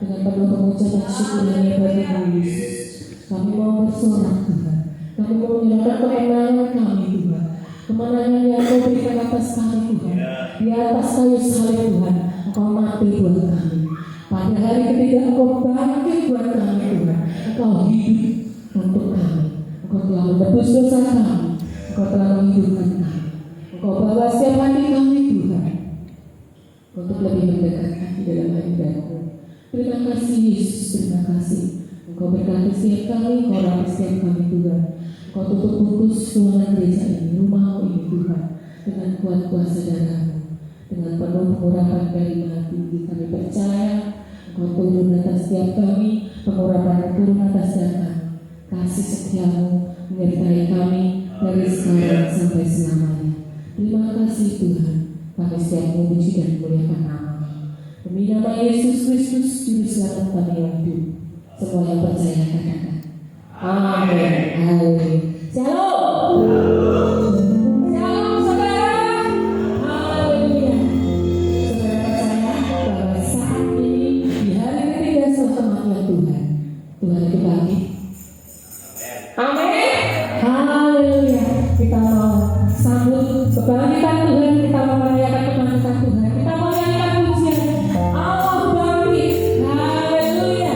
dengan penuh pengucapan syukur hanya bagi Yesus. Kami mau bersorak Tuhan, kami mau menyerahkan kemenangan kami Tuhan, kemenangan yang Kau berikan atas kami Tuhan, di atas kayu salib Tuhan, Engkau mati buat kami. Pada hari ketiga Engkau bangkit buat kami Tuhan, Engkau hidup untuk kami, Engkau telah menebus dosa kami, Engkau telah menghidupkan kami, Engkau bawa setiap hati kami Tuhan untuk lebih mendekatkan di dalam hadirat-Mu. Terima kasih Yesus, terima kasih. Engkau berkati setiap kami, Engkau rapi setiap kami Tuhan. Engkau tutup bungkus ruangan desa ini, rumah-Mu ini Tuhan, dengan kuat kuasa darah-Mu, dengan penuh pengurapan dari hati. Kami percaya Engkau turun atas setiap kami, pengurapan turun atas setiap kami. Kasih setia-Mu menyertai kami dari sekarang sampai selamanya. Terima kasih Tuhan. Kami setiap memuji dan memuliakan nama-Mu. Demi nama Yesus Kristus, Juru Selamat kami yang hidup. Semua yang percaya katakan amin. Haleluya. Shalom. Shalom saudara. Haleluya. Saudara percaya bahwa saat ini di hari ketiga setelah Tuhan itu bangkit. Amin. Haleluya. Kita mau sambut kebangkitan Tuhan, kita mau merayakan kebangkitan Tuhan, kita mau nyanyikan pujian Allah bangkit. Haleluya.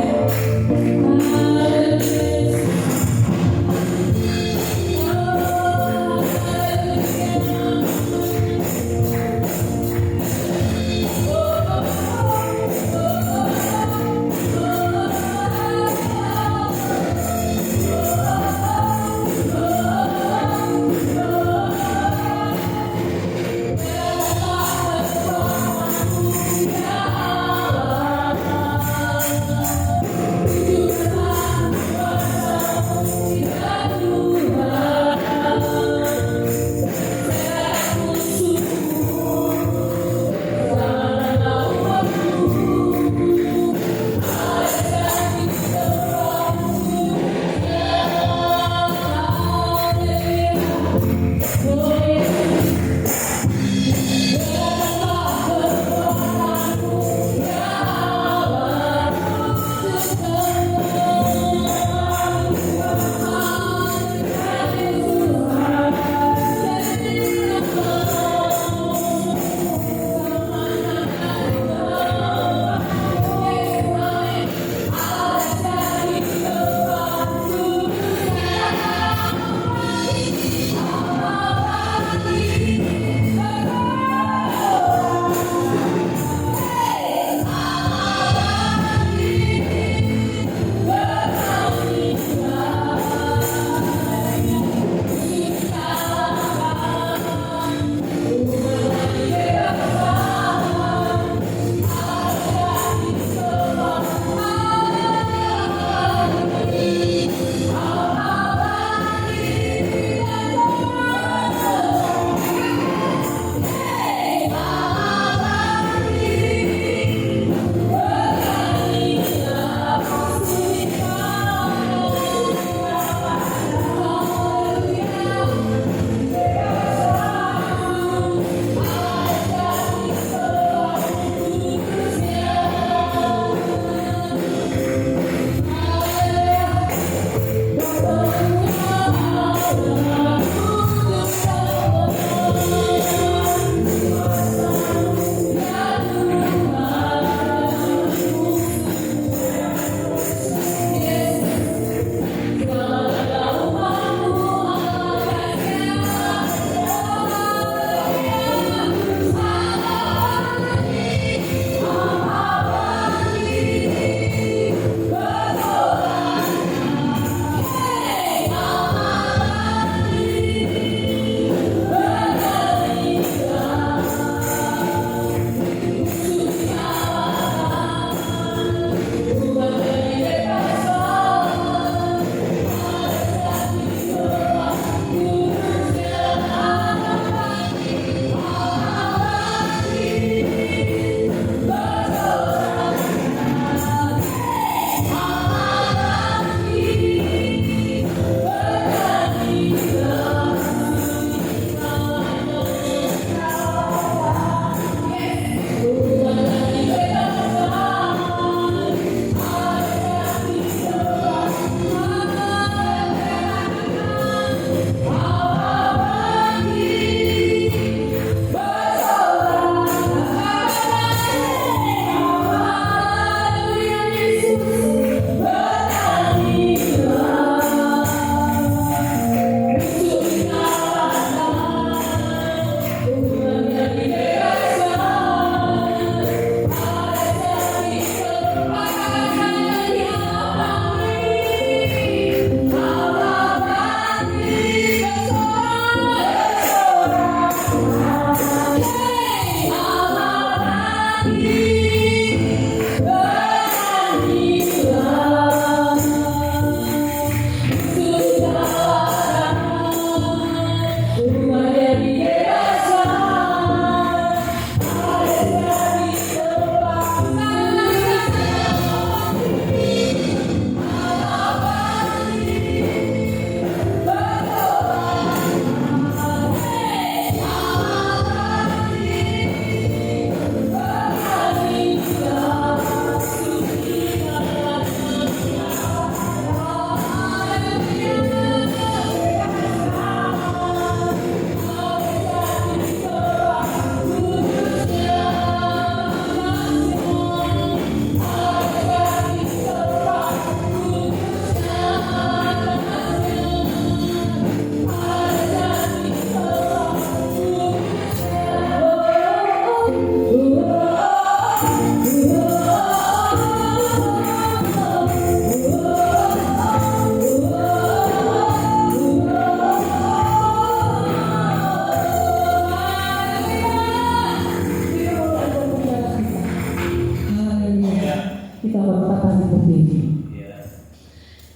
paling berdiri.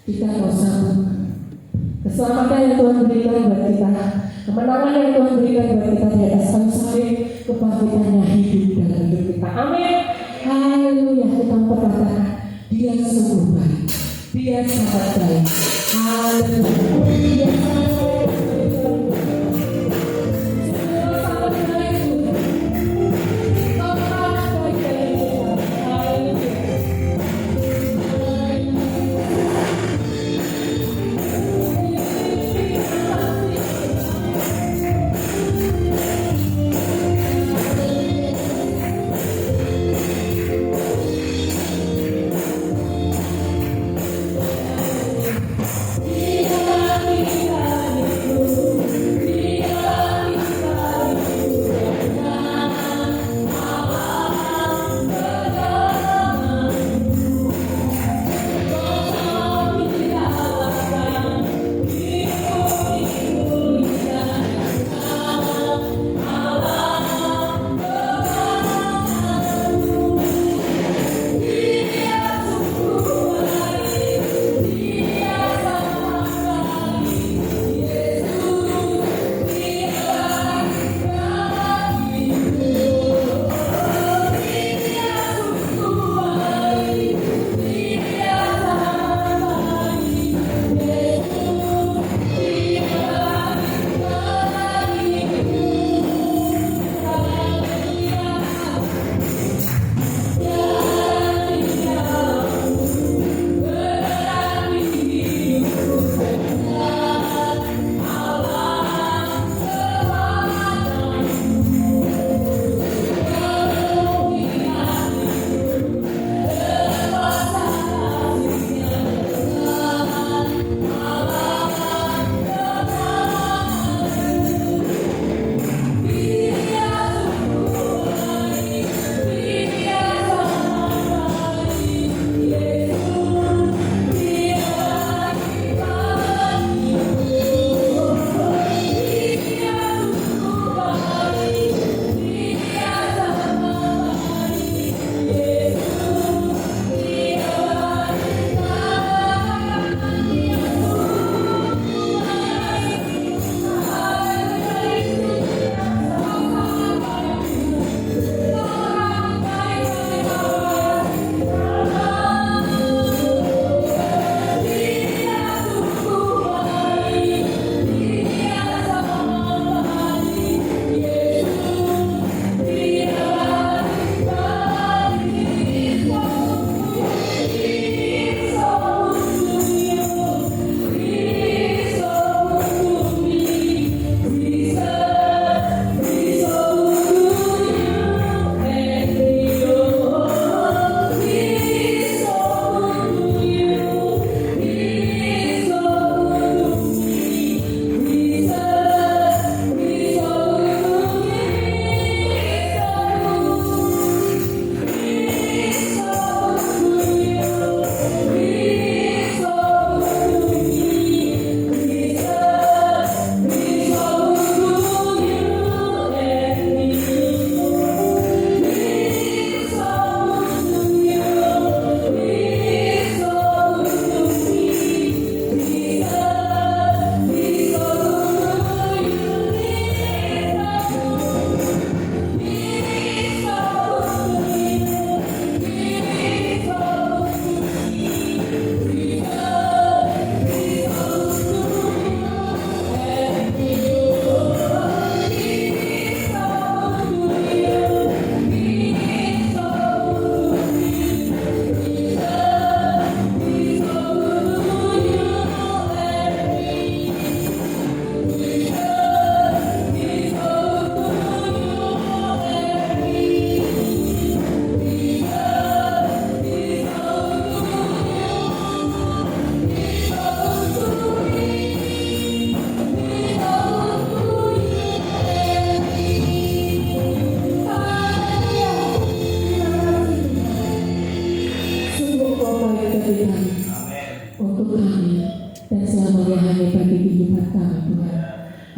Kita mau sambut keselamatan yang Tuhan berikan buat kita, kemenangan yang Tuhan berikan buat kita di atas kayu salib, kebangkitannya hidup dalam hidup kita. Amin. Haleluya. Kita berkata, Dia sungguh baik, Dia sangat baik. Haleluya. Dia sangat baik.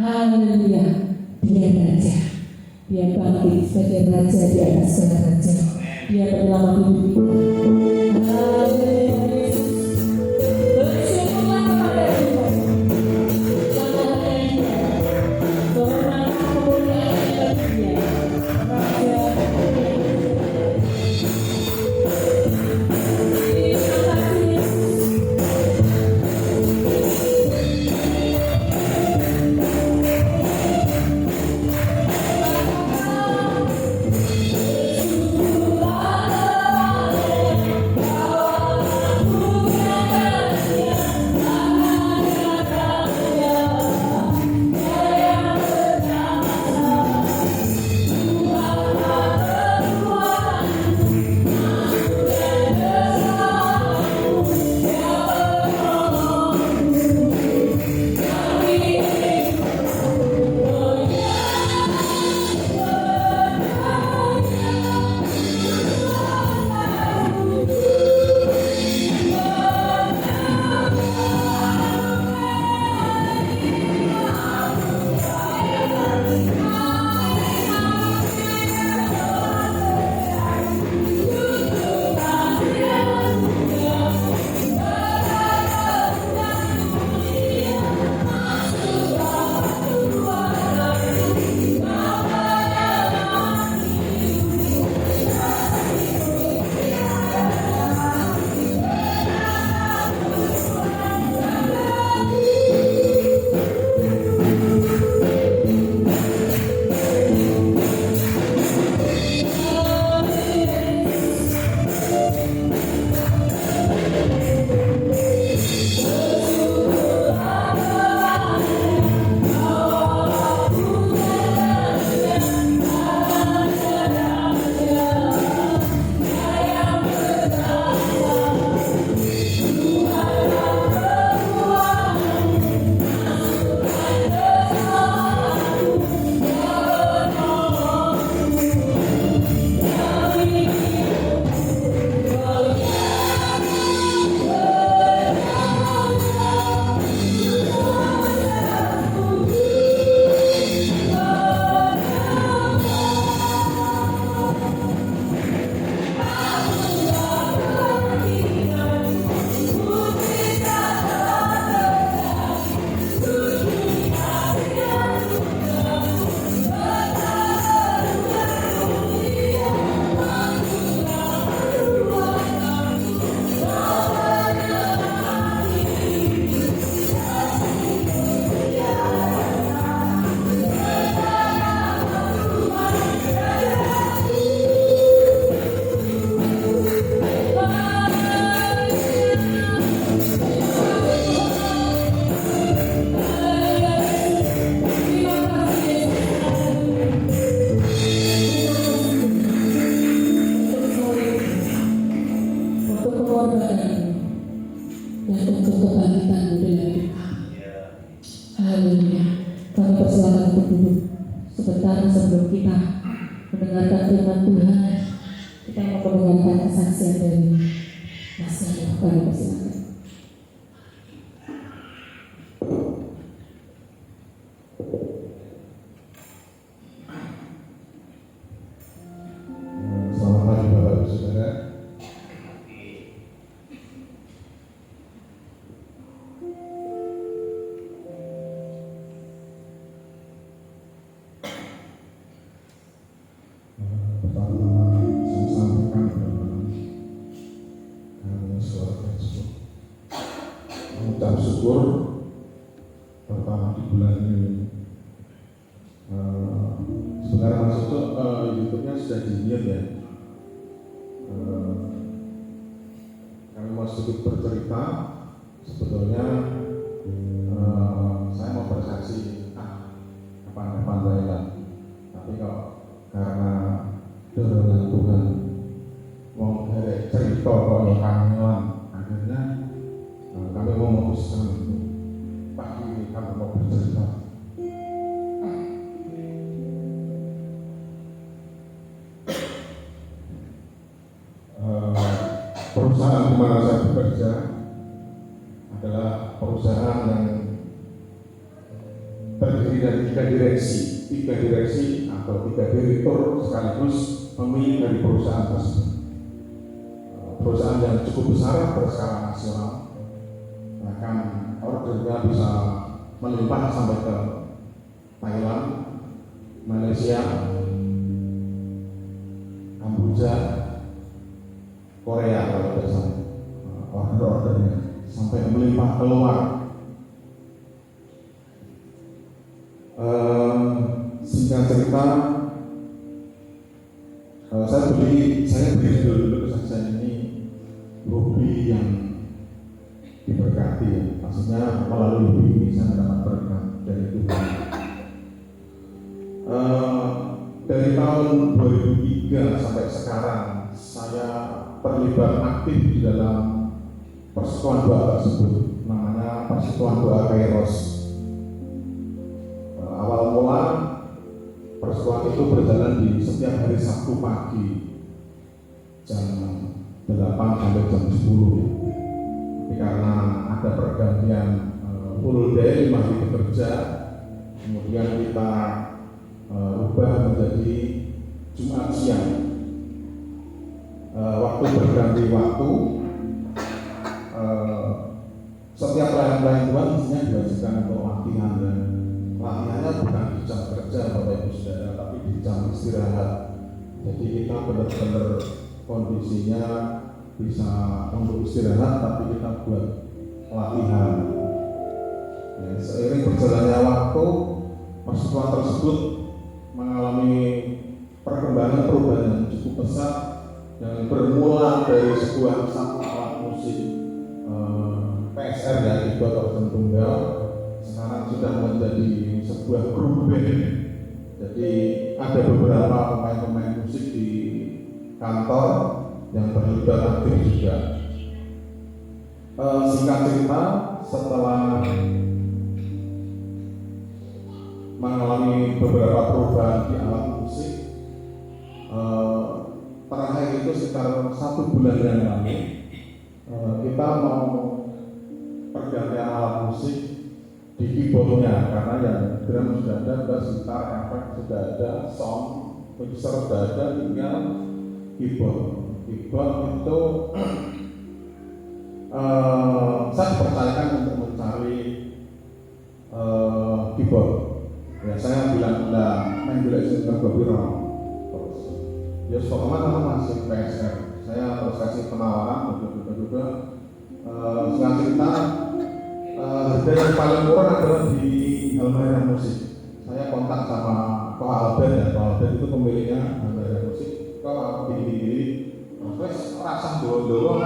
Haleluya. Dia raja. Dia bangkit sebagai raja di atas segala raja. Dia berlama hidup. Haleluya. dan untuk kebangkitan dalam hidup kami. Haleluya. Kami persilakan untuk duduk sebentar sebelum kita mendengarkan firman Tuhan. Kita mau mendengarkan kesaksian dari Mas Yano. Kami persilakan. Selamat pagi Bapak Ibu Saudara. Pertama-tama saya sampaikan bahwa kami sekeluarga tersebut mengucap syukur pertama di bulan ini. Sebenarnya maksudnya YouTube-nya sudah di-mute ya. Kami mau sedikit bercerita. Sebetulnya saya mau bersaksi kapan-kapan saya, tapi kalau karena dorongan Tuhan mau dari cerita kok ya kangelan, akhirnya kami mau memutuskan pagi ini kami mau bercerita. Perusahaan di mana saya bekerja adalah perusahaan yang terdiri dari tiga direksi atau tiga direktur sekaligus pemilik dari perusahaan tersebut. Perusahaan yang cukup besar berskala nasional, bahkan ordernya bisa melimpah sampai ke Thailand, Malaysia, Kamboja, Korea kalau tidak salah. Order-ordernya sampai melimpah keluar. Singkat cerita, saya beri dulu kesaksian ini hobi yang diberkati ya. Maksudnya melalui hobi ini saya mendapat berkat dari Tuhan. Dari tahun 2003 sampai sekarang saya terlibat aktif di dalam persekutuan doa tersebut, namanya Persekutuan Doa Kairos. Awal mula persekutuan itu berjalan di setiap hari Sabtu pagi jam 8 sampai jam 10. Tapi karena ada pergantian full day 5 hari bekerja, kemudian kita ubah menjadi Jumat siang. Waktu berganti waktu, setiap pelayan-pelayan Tuhan isinya diwajibkan untuk latihan dan latihannya bukan di jam kerja Bapak Ibu Saudara, tapi di jam istirahat. Jadi kita benar-benar kondisinya bisa untuk istirahat, tapi kita buat latihan. Ya, seiring berjalannya waktu, persekutuan tersebut mengalami perkembangan perubahan yang cukup besar, yang bermula dari sebuah satu alat musik PSR ya, keyboard organ tunggal, sekarang sudah menjadi sebuah grup band. Jadi ada beberapa pemain-pemain musik di kantor yang terlibat aktif juga. Singkat cerita, setelah mengalami beberapa perubahan di alat musik, terakhir itu sekitar 1 bulan yang lalu, kita mau pergantian alat musik di keyboardnya, karena yang drum sudah ada, bass, gitar, efek sudah ada, sound mixer sudah ada, tinggal keyboard itu saya dipercayakan untuk mencari keyboard. Ya saya bilang main bila isi berbiro terus ya soalnya masih PSR, saya terus kasih penawaran juga singkat cerita, harga yang paling murah adalah di Halmahera Musik. Saya kontak sama Ko Albert ya, Ko Albert itu pemiliknya Halmahera Musik. Kok gini terus rasa doang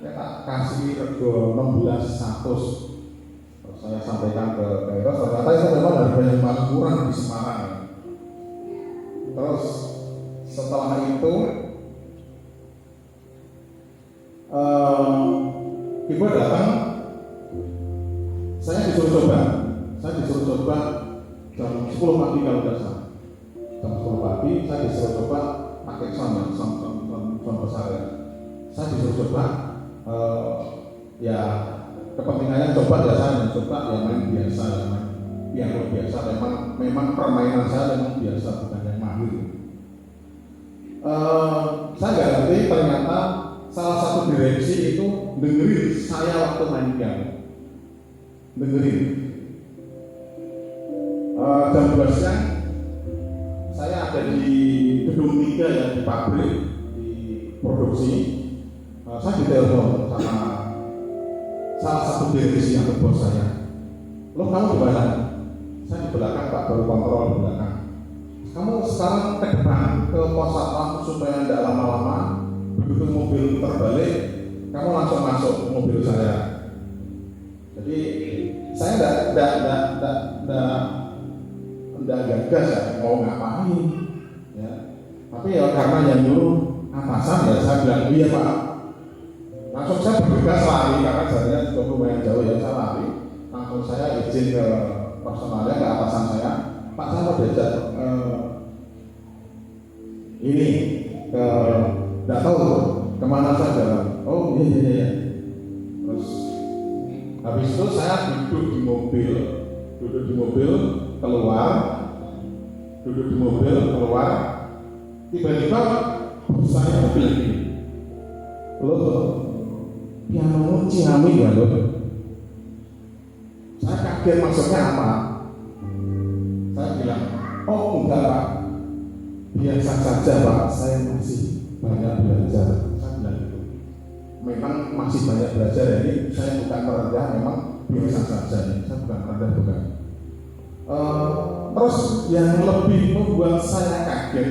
saya kasih rego 16.100. Terus saya sampaikan ke Kairos, ternyata itu memang harga yang paling murah di Semarang. Terus setelah itu keyboard datang Saya disuruh coba jam 10 pagi kalau tidak salah. Jam 10 pagi saya disuruh coba pakai sound besar ya. Saya disuruh coba ya kepentingannya coba ya, saya coba ya main biasa ya, main piano biasa. Memang permainan saya memang biasa, bukan yang mahir. Saya nggak ngerti, ternyata salah satu direksi itu dengerin saya waktu main piano, dengerin. Jam 12 siang saya ada di gedung 3 ya, di pabrik, di produksi. Saya ditelepon sama salah satu direksi yang bos saya. Lo kamu di mana? Saya di belakang Pak, baru kontrol di belakang. Kamu sekarang ke depan ke pos satpam supaya tidak lama-lama. Begitu mobil terbalik, kamu langsung masuk ke mobil saya. Jadi saya tidak gagas ya, mau ngapain ya. Tapi ya karena yang nyuruh atasan ya, saya bilang iya Pak. Langsung saya bergegas lari karena jalannya juga lumayan jauh ya, saya lari. Langsung saya izin ke personalnya, ke atasan saya, Pak saya mau diajak ini ke tidak tahu kemana saja. Oh iya. Terus habis itu saya duduk di mobil keluar, tiba-tiba saya bilang gini, lo piano Ciami ya lo? Saya kaget maksudnya apa? Saya bilang, oh enggak Pak, biasa saja Pak, saya masih banyak belajar. Saya bilang gitu. Memang masih banyak belajar, ini saya bukan merendah, memang biasa saja. Saya bukan merendah, bukan. Terus yang lebih membuat saya kaget,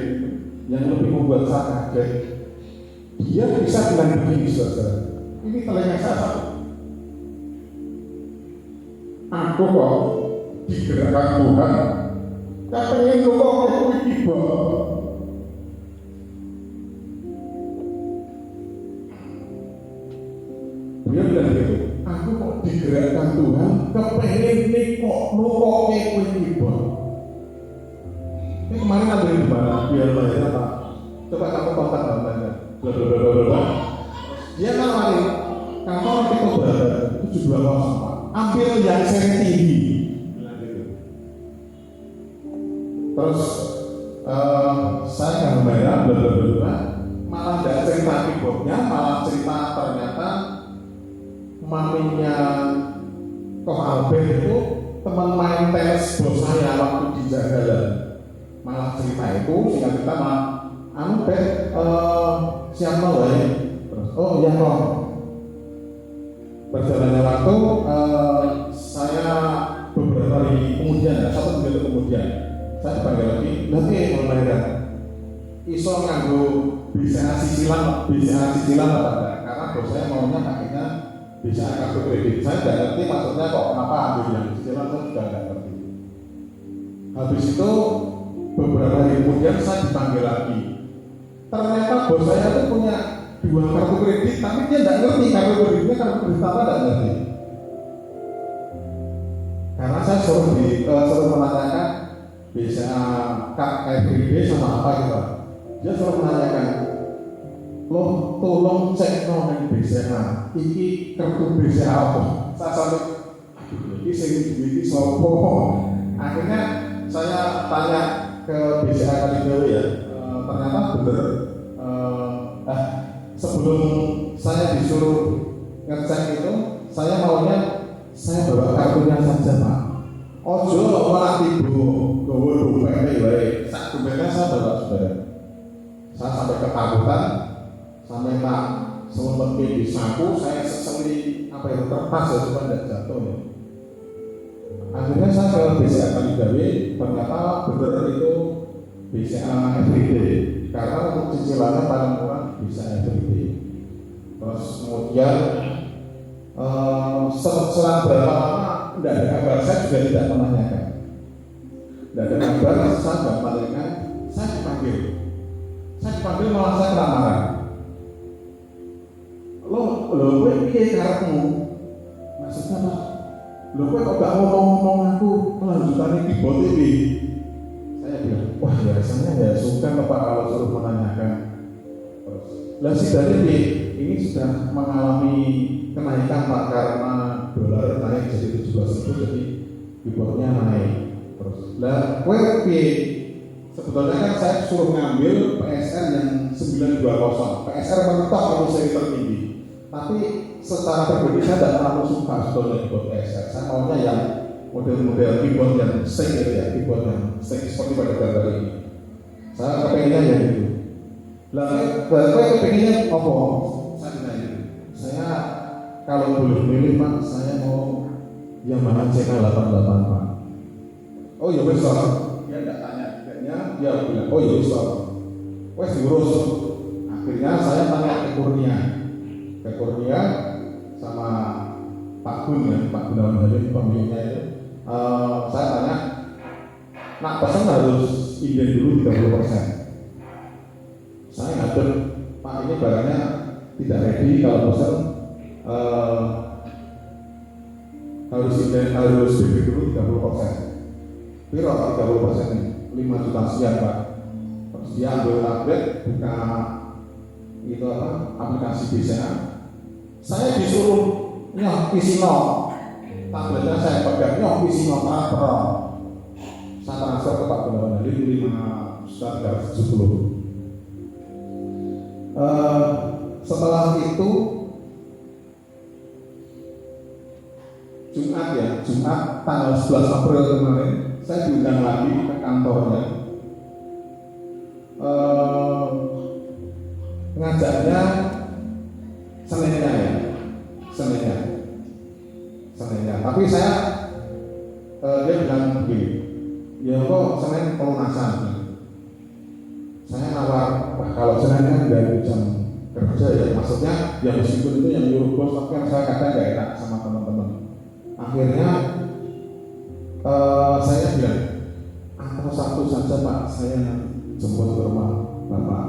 dia bisa bilang begini saudara. Ini telinga saya satu. Aku kok digerakkan Tuhan, tak pengen ngomong ke ibu. Dia bilang gitu, aku kok digerakkan Tuhan, kepengen nih kok nukoke kuwi ibu. Ini kemarin ada di mana? Biar bayar apa? Coba kamu kontak namanya. Blablabla. Dia nawarin kantor itu berada 72 Pak. Ambil yang seri tinggi. Terus saya nggak membayar, blablabla. Malah nggak cerita keyboardnya, malah cerita ternyata maminya Koh Albert itu teman main tenis bos saya waktu di Jagalan. Malah cerita itu, sehingga kita malah siapa wae? Terus, oh iya Koh. Berjalannya waktu, saya beberapa hari kemudian, satu minggu kemudian, saya dipanggil lagi, nanti mulai iso nganggo BCA cicilan apa enggak? Karena bos saya maunya pakainya BCA kartu kredit. Saya nggak ngerti maksudnya kok kenapa ambil yang cicilan, saya juga nggak ngerti. Habis itu beberapa hari kemudian saya dipanggil lagi. Ternyata bos saya itu punya 2 kartu kredit, tapi dia nggak ngerti kartu kreditnya kartu kredit apa, nggak ngerti. Karena saya suruh menanyakan BCA KFB sama apa gitu. Dia suruh menanyakan, lo tolong cek nong BCA, iki kartu BCA apa? Saya sampai, aduh, ini sopo. Akhirnya saya tanya ke BCA Kaligawe ya, ternyata bener. Sebelum saya disuruh ngecek itu, saya maunya saya bawa kartunya saja Pak. Ojo malah tibu, gowo dompetnya wae. Sak dompetnya saya bawa saudara. Saya sampai ketakutan, sampai tak selamat di saku, saya seseli kertas ya supaya tidak jatuh ya. Akhirnya saya ke BCA Kaligawe, ternyata bener itu BCA Everyday. Karena untuk cicilannya paling murah BCA Everyday. Terus kemudian selang berapa lama tidak ada kabar, saya juga tidak menanyakan. Tidak ada kabar, saya tidak menanyakan, saya dipanggil malah saya kena marah. Lo gue piye karepmu? maksudnya Pak, lo kok gak ngomong-ngomong aku kelanjutannya keyboard ini? Saya bilang, wah biasanya ya sungkan Pak kalau suruh menanyakan. Lah sidangnya ini sudah mengalami kenaikan Pak karena dolar naik jadi 17.000, jadi keyboardnya naik terus. Lah sebetulnya kan saya suruh ngambil PSR yang 920, PSR menetap kalau saya tertinggi. Tapi secara pribadi saya tidak terlalu suka sebetulnya keyboard PSR. Saya maunya yang model-model keyboard yang stick gitu ya, keyboard yang stick seperti pada gambar ini. Saya kepengennya ya gitu. Lah, saya kepengennya apa? Saya ditanya. Saya kalau boleh milih Pak, saya mau Yamaha CK88 Pak. Oh ya wes Pak. Dia tidak tanya, akhirnya dia bilang, oh ya wes Pak. Wes diurus. Akhirnya saya tanya ke Kurnia sama Pak Gun ya, Pak Gunawan Halim pemiliknya itu. Saya tanya, nak pesan harus inden dulu 30%. Saya ngatur, Pak ini barangnya tidak ready, kalau pesan harus DP dulu 30%. Piro 30% nih? 5 juta sekian Pak. Terus dia ambil tablet, buka itu apa? Aplikasi BCA. Saya disuruh nyok isi no. Tabletnya saya pegang nyok isi no transfer. Saya transfer ke Pak Gunawan Halim 5.370. Setelah itu Jumat tanggal 11 April kemarin saya diundang lagi ke kantornya. Ngajaknya Seninnya. Tapi saya dia bilang begini, ya kok Senin pelunasan. Saya nawar, wah kalau Senin kan dari jam kerja ya, maksudnya ya meskipun itu yang nyuruh bos, tapi kan saya kadang gak enak sama teman-teman. Akhirnya saya bilang, atau Sabtu saja Pak, saya jemput ke rumah Bapak.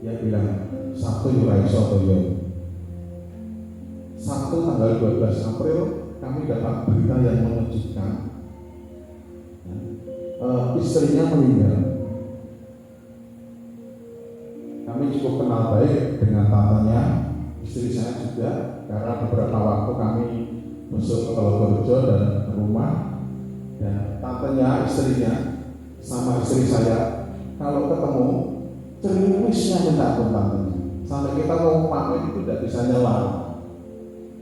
Dia bilang, Sabtu yura iso atau ya. Sabtu tanggal 12 April kami dapat berita yang mengejutkan. Istrinya meninggal. Kami cukup kenal baik dengan tantenya, istri saya juga, karena beberapa waktu kami masuk ke Purworejo dan ke rumah, dan tantenya, istrinya, sama istri saya, kalau ketemu, ceriwisnya minta ampun tantenya. Sampai kita mau pamit itu tidak bisa nyela,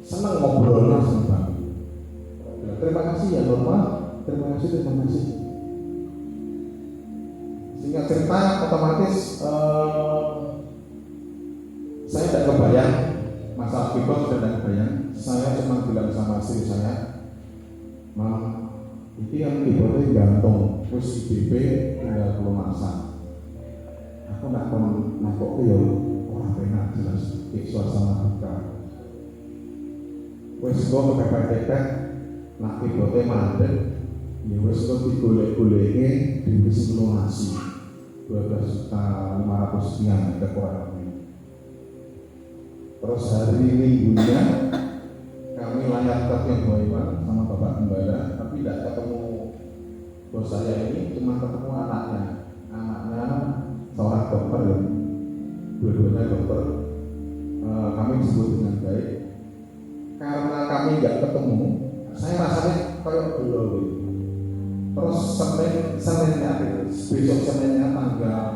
senang ngobrol langsung banget. Terima kasih ya Norma, terima kasih. Singkat cerita, otomatis saya tidak kebayang masalah keyboard, sudah tidak kebayang. Saya cuma bilang sama istri saya, Mam, ini yang keyboardnya gantung, terus IDP tinggal pelunasan. Aku nak kok ya orang penak jelas, suasana duka. Wes kok kepepet-pepet, nak keyboardnya mandek, ya wes kok digolek-goleknya di mesin lunasi 12.500 sekian kekurangannya. Terus hari Minggunya kami layak ke Boyman sama Bapak Gembala, tapi tidak ketemu bos saya ini, cuma ketemu anaknya seorang dokter ya, dua-duanya dokter. Kami disebut dengan baik. Karena kami nggak ketemu, saya rasanya kayak belum. Terus Seninnya, besok Seninnya tanggal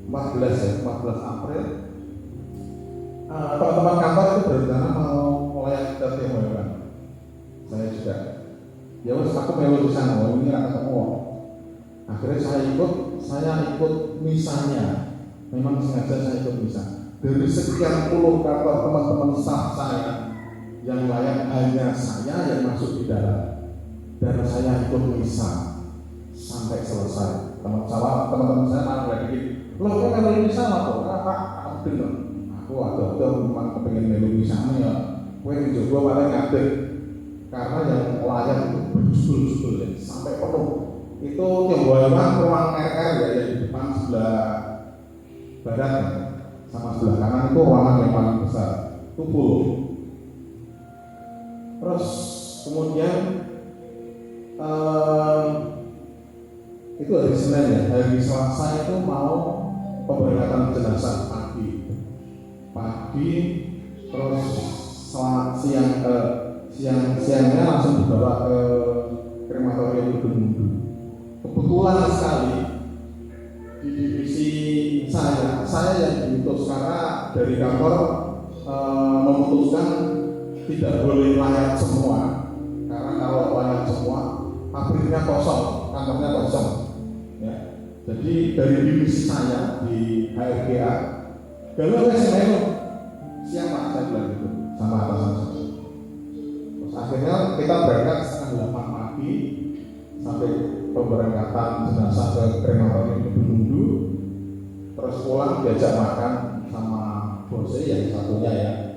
14 April, teman-teman kantor itu berencana mau mulai ke Tiongkok. Saya juga, ya wes aku mau di sana, ini nggak ketemu. Akhirnya saya ikut misanya. Memang sengaja saya ikut misa. Dari sekian puluh kantor teman-teman staff saya, yang layak hanya saya yang masuk di dalam. Dan saya ikut misa sampai selesai. Teman-teman saya malah lagi, loh kok kalau misa apa? Aku dengar. Aku ada memang kepengen melu misanya ya. Kue dicoba paling ngadeg. Karena yang layak itu berjubel-jubel ya, sampai penuh. Itu Tiongkok ruang RR ya, di depan sebelah barat sama sebelah kanan itu ruangan yang paling besar. Itu full. Terus kemudian itu hari Senin ya, hari Selasa itu mau pemberangkatan jenazah pagi, terus siangnya langsung dibawa ke krematorium Gunung. Kebetulan sekali di divisi saya yang diutus karena dari kantor memutuskan tidak boleh layak semua, karena kalau layak semua pabriknya kosong, kantornya kosong ya. Jadi dari divisi saya di HRGA, kalau saya siapa saya bilang gitu sama atasan saya. Terus akhirnya kita berangkat setengah 8 pagi sampai pemberangkatan jenazah ke krematorium Kedundu, terus pulang diajak makan sama bosnya yang satunya ya.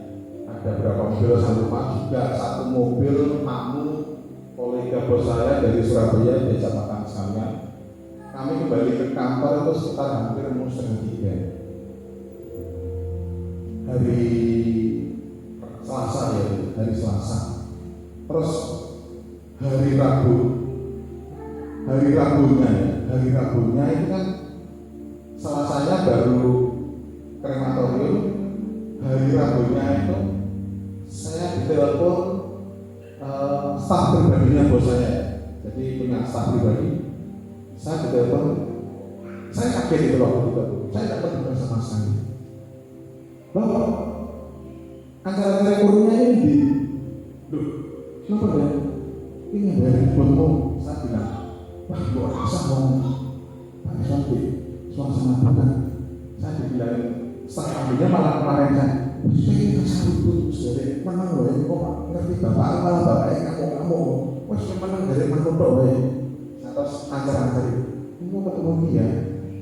Ada berapa mobil, satu juga satu mobil tamu kolega bos saya dari Surabaya diajak makan sekalian. Kami kembali ke kantor itu sekitar hampir mau 2:30 hari Selasa ya, hari Selasa. Terus hari Rabunya itu kan Selasanya baru krematorium, hari Rabunya itu saya ditelepon staf pribadinya bos saya, jadi punya staf pribadi. Saya ditelepon, saya kaget itu loh, saya tidak pernah sama sekali. Bapak, acara kurungnya ini loh, kenapa ya? Ini dari foto. Saya bilang, wah luar biasa dong, Pak Santi, suasana bukan. Saya dibilang staf ahlinya malah kemarin kan, ini kasih putus dari mana loh ini kok ngerti bapak malah bapaknya kamu, wah memang dari mana loh ya. Terus antar-antar ini mau ketemu dia,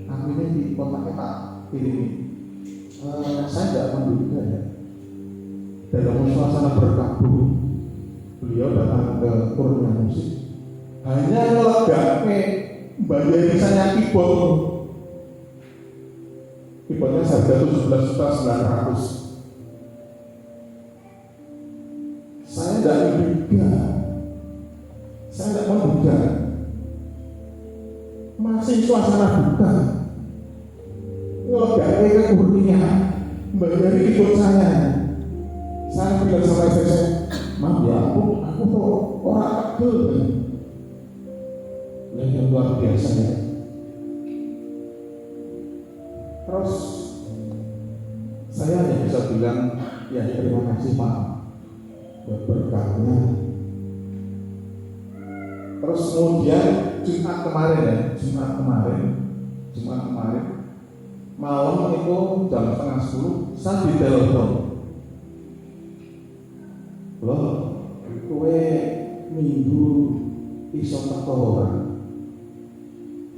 akhirnya di kontaknya Pak ini. Saya tidak menduga ya, dalam suasana berkabung beliau datang ke kurnia musik hanya melegakke bayar misalnya keyboardnya harga 17.900.000. Saya tidak menduga masih suasana duka ngelegake ke kurnia bayar keyboard saya. Saya bilang sama istri saya, maaf ya, aku kok orang kecil yang luar biasa ya. Terus saya hanya bisa bilang ya terima kasih Pak buat berkatnya. Terus kemudian Jumat kemarin malam itu jam 9:30 saya ditelepon, loh kowe minggu iso teko ora?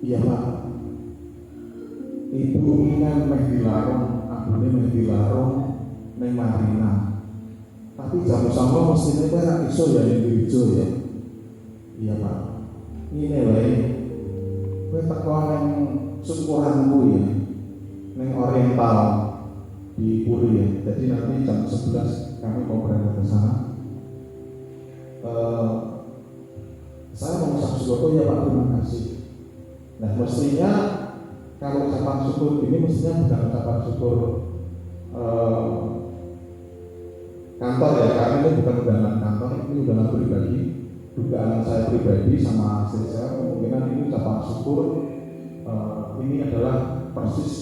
Iya Pak, ibu kan meh dilarang, abune meh dilarang neng Marina, tapi jam sama mestinya kowe ora iso ya ning gereja ya. Iya Pak, ini wae kowe teko neng syukuranku ya, neng Oriental di Puri ya. Jadi nanti jam 11 kami mau berangkat ke sana. Saya mau ucap syukur ya Pak, terima kasih. Nah mestinya kalau ucapan syukur ini mestinya bukan ucapan syukur kantor ya, karena ini bukan undangan kantor, ini undangan pribadi. Dugaan saya pribadi sama istri saya, kemungkinan ini ucapan syukur ini adalah persis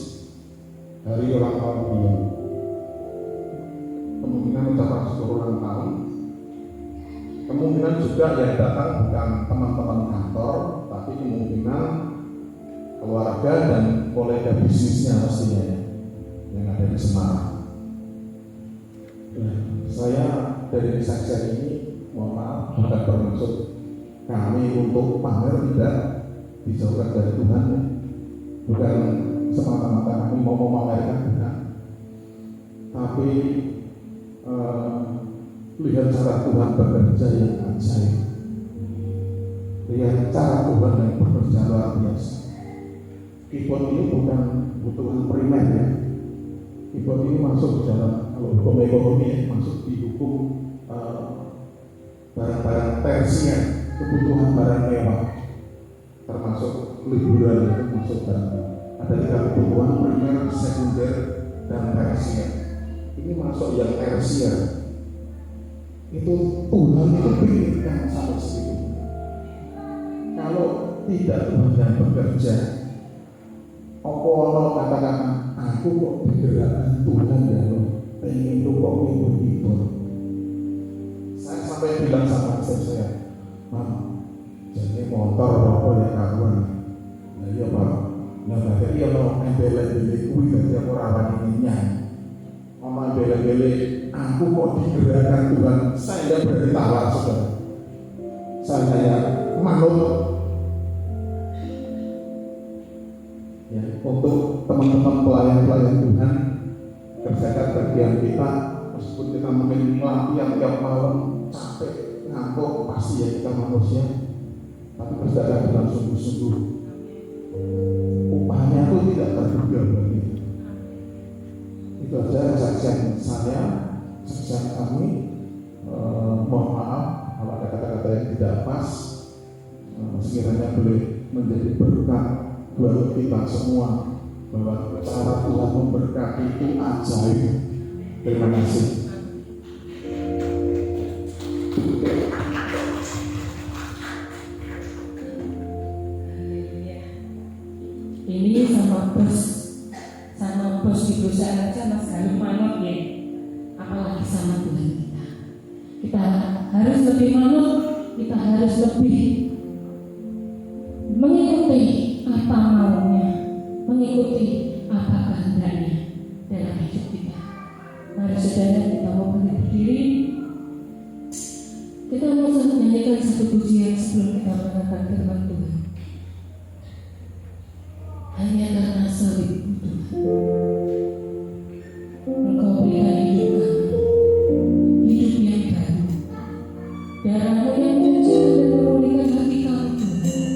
hari ulang tahun beliau. Kemungkinan ucapan syukur ulang tahun, kemungkinan juga yang datang bukan teman-teman kantor, tapi kemungkinan keluarga dan kolega bisnisnya mestinya ya, yang ada di Semarang. Nah, saya dari kesaksian ini mohon maaf bukan bermaksud kami untuk pamer, tidak, dijauhkan dari Tuhan ya. Bukan semata-mata kami mau memamerkan, bukan, tapi lihat cara Tuhan bekerja yang ajaib, lihat cara Tuhan yang bekerja luar biasa. Keyboard ini bukan kebutuhan primer ya, keyboard ini masuk dalam, kalau hukum ekonomi masuk di hukum tersier, kebutuhan barang mewah, termasuk liburan itu masuk dan ada 3 kebutuhan primer, sekunder, dan tersier. Ini masuk yang tersier. Itu Tuhan itu berikan sampai segitu. Kalau tidak Tuhan yang bekerja, apa katakan aku kok digerakkan Tuhan ya lo, pengen lu kok gitu. Saya sampai bilang sama istri saya, Mam, jadi motor apa ya karuan? Nah iya Pak, nah berarti iya lo embel-embel kuwi berarti aku rawani nyanyi. Mama embel-embel aku kok digerakkan Tuhan, saya tidak berani tawar saudara. Saya manut. Ya, untuk teman-teman pelayan-pelayan Tuhan, kerjakan bagian kita, meskipun kita mungkin latihan tiap malam capek, ngantuk, pasti ya kita manusia, tapi kerjakan dengan sungguh-sungguh. Upahnya itu tidak terduga bagi kita. Itu aja kesaksian saya, kesaksian kami. Mohon maaf kalau ada kata-kata yang tidak pas, sekiranya boleh menjadi berkat buat kita semua, bahwa cara Tuhan memberkati itu ajaib. Terima kasih. Ini sama bos di perusahaan aja mas harus manut ya, apalagi sama Tuhan kita. Kita harus lebih manut, kita harus lebih mengikuti apa maunya, mengikuti apa kehendaknya dalam hidup kita. Mari saudara kita mau berdiri, kita mau menyanyikan satu pujian sebelum kita mendengarkan firman Tuhan. Hanya karena salib Engkau berikan hidup kami, hidup yang baru, darah-Mu yang mencuci dan memulihkan hati kami Tuhan.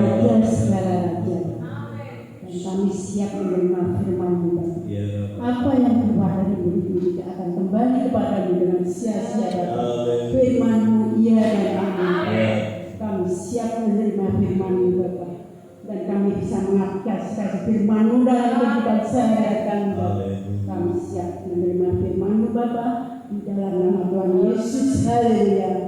Raja segala raja. Dan kami siap menerima firman-Mu Bapa. Apa yang keluar dari mulut tidak akan kembali kepadamu dengan sia-sia Bapa. Firman-Mu iya dan amin. Kami siap menerima firman-Mu Bapa. Dan kami bisa mengaplikasikan firman-Mu dalam kehidupan sehari-hari kami Bapa. Kami siap menerima firman-Mu Bapa. Di dalam nama Tuhan Yesus, haleluya.